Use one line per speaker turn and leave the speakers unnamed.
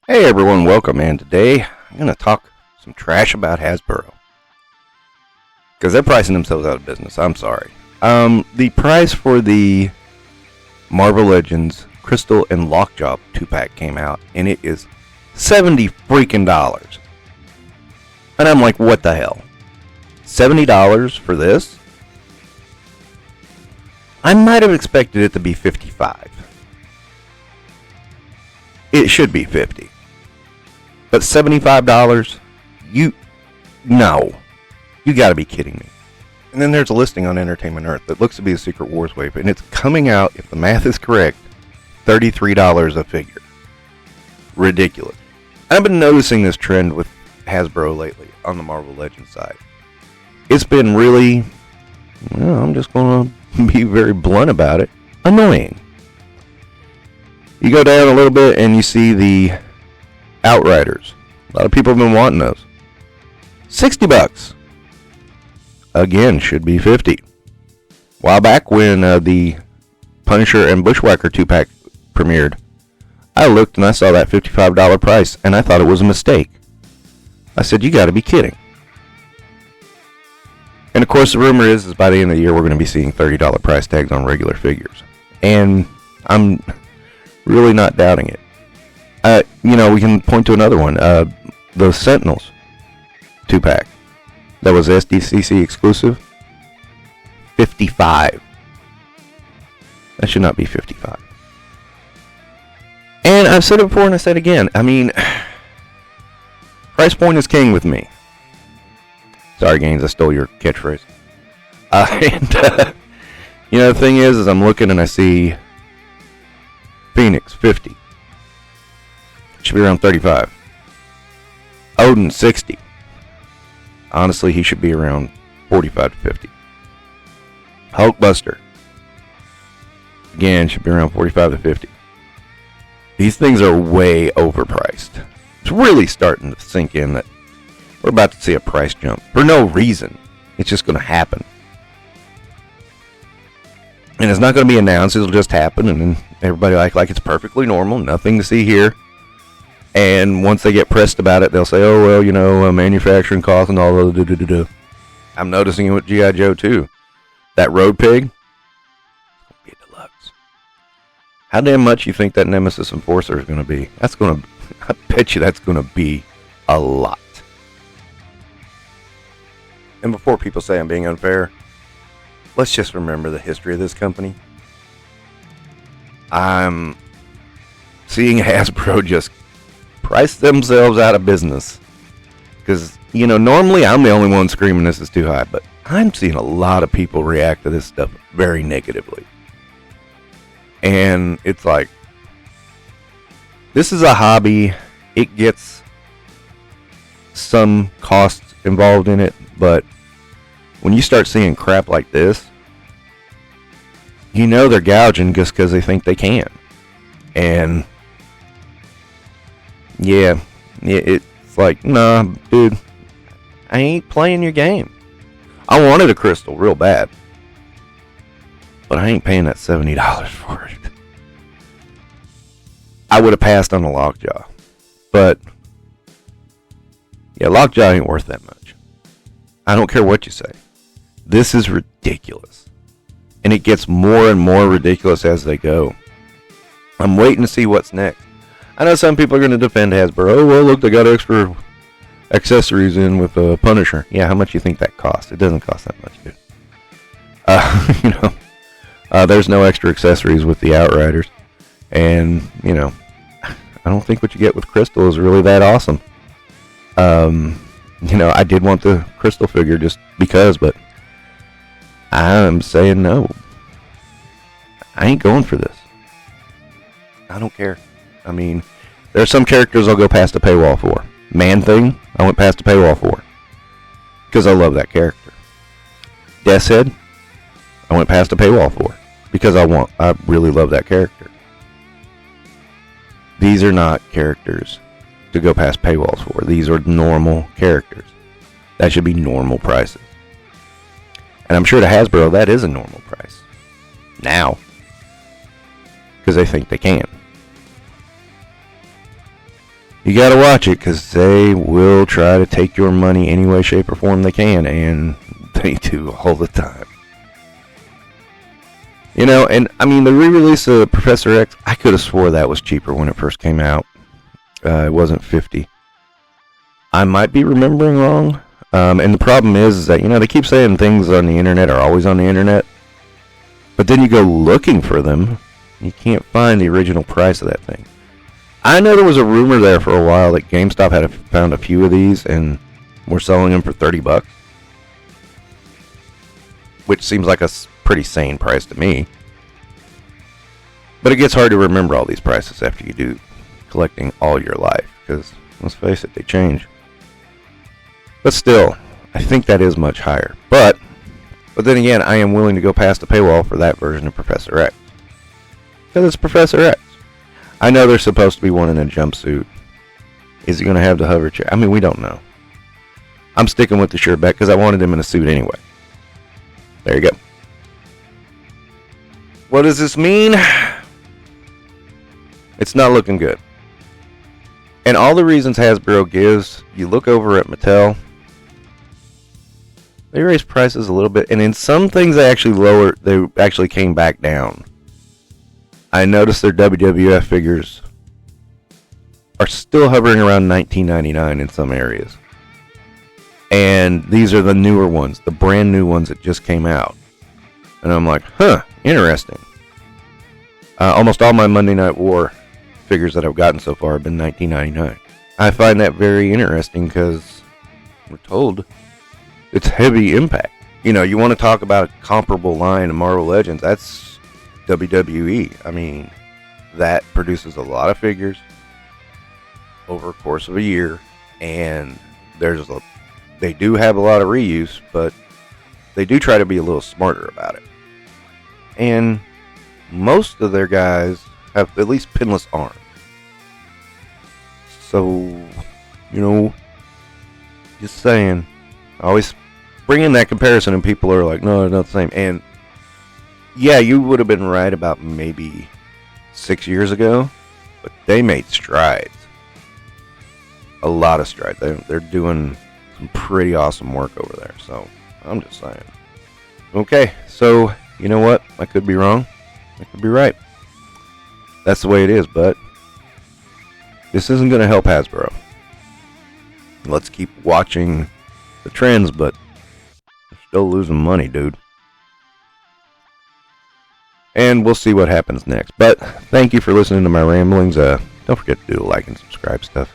Hey everyone, welcome, and today I'm going to talk some trash about Hasbro. Because they're pricing themselves out of business, I'm sorry. The price for the Marvel Legends Crystal and Lockjaw 2-pack came out, and it is $70 freaking dollars. And I'm like, what the hell? $70 for this? I might have expected it to be $55. It should be $50. But $75? No. You gotta be kidding me. And then there's a listing on Entertainment Earth that looks to be a Secret Wars wave, and it's coming out, if the math is correct, $33 a figure. Ridiculous. I've been noticing this trend with Hasbro lately on the Marvel Legends side. It's been really, I'm just gonna be very blunt about it, annoying. You go down a little bit and you see the Outriders. A lot of people have been wanting those. $60. Again, should be $50. While back when the Punisher and Bushwhacker 2-pack premiered, I looked and I saw that $55 price and I thought it was a mistake. I said, you gotta be kidding. And of course the rumor is by the end of the year we're going to be seeing $30 price tags on regular figures. And I'm really not doubting it. We can point to another one. The Sentinels 2-pack. That was SDCC exclusive. $55. That should not be $55. And I've said it before and I said it again. I mean, price point is king with me. Sorry, Gaines, I stole your catchphrase. The thing is I'm looking and I see Phoenix, 50. Should be around 35. Odin, 60. Honestly, he should be around 45 to 50. Hulkbuster. Again, should be around 45 to 50. These things are way overpriced. It's really starting to sink in that we're about to see a price jump for no reason. It's just going to happen. And it's not going to be announced. It'll just happen, and then everybody will act like it's perfectly normal. Nothing to see here. And once they get pressed about it, they'll say, oh, well, manufacturing costs and all the I'm noticing it with G.I. Joe, too. That Road Pig, be a deluxe. How damn much you think that Nemesis Enforcer is going to be? I bet you that's going to be a lot. And before people say I'm being unfair, let's just remember the history of this company. I'm seeing Hasbro just price themselves out of business. Because, normally I'm the only one screaming this is too high, but I'm seeing a lot of people react to this stuff very negatively. And it's like, this is a hobby. It gets some costs involved in it, but when you start seeing crap like this, they're gouging just because they think they can. And yeah, it's like, nah, dude, I ain't playing your game. I wanted a crystal real bad, but I ain't paying that $70 for it. I would have passed on the Lockjaw, but yeah, Lockjaw ain't worth that much. I don't care what you say. This is ridiculous. And it gets more and more ridiculous as they go. I'm waiting to see what's next. I know some people are going to defend Hasbro. Oh, well, look, they got extra accessories in with the Punisher. Yeah, how much do you think that costs? It doesn't cost that much, dude. There's no extra accessories with the Outriders. And, I don't think what you get with Crystal is really that awesome. I did want the Crystal figure just because, but I'm saying no. I ain't going for this. I don't care. I mean, there are some characters I'll go past the paywall for. Man-Thing, I went past the paywall for. Because I love that character. Death's Head, I went past the paywall for. Because I really love that character. These are not characters to go past paywalls for. These are normal characters. That should be normal prices. And I'm sure to Hasbro that is a normal price. Now. Because they think they can. you gotta watch it, because they will try to take your money any way, shape, or form they can, and they do all the time. You know, and I mean, the re-release of Professor X, I could have swore that was cheaper when it first came out. It wasn't $50. I might be remembering wrong. And the problem is that, you know, they keep saying things on the internet are always on the internet. But then you go looking for them, you can't find the original price of that thing. I know there was a rumor there for a while that GameStop had found a few of these and were selling them for $30. Which seems like a pretty sane price to me. But it gets hard to remember all these prices after you do collecting all your life. Because, let's face it, they change. But still, I think that is much higher. But then again, I am willing to go past the paywall for that version of Professor X. Because it's Professor X. I know there's supposed to be one in a jumpsuit. Is he going to have the hover chair? I mean, we don't know. I'm sticking with the sure bet because I wanted him in a suit anyway. There you go. What does this mean? It's not looking good. And all the reasons Hasbro gives, you look over at Mattel, they raised prices a little bit, and in some things they actually came back down. I noticed their WWF figures are still hovering around $19.99 in some areas. And these are the newer ones, the brand new ones that just came out. And I'm like, huh, interesting. Almost all my Monday Night War figures that I've gotten so far have been $19.99. I find that very interesting because we're told it's heavy impact. You know, you want to talk about a comparable line of Marvel Legends, that's WWE. I mean, that produces a lot of figures over a course of a year, and they do have a lot of reuse, but they do try to be a little smarter about it. And most of their guys have at least pinless arms. So, you know, just saying, I always bring in that comparison and people are like, no, they're not the same. And yeah, you would have been right about maybe 6 years ago, but they made strides. A lot of strides. They're doing some pretty awesome work over there. So I'm just saying. Okay, so you know what? I could be wrong. I could be right. That's the way it is, but this isn't going to help Hasbro. Let's keep watching the trends, but they're still losing money, dude. And we'll see what happens next. But thank you for listening to my ramblings. Don't forget to do the like and subscribe stuff.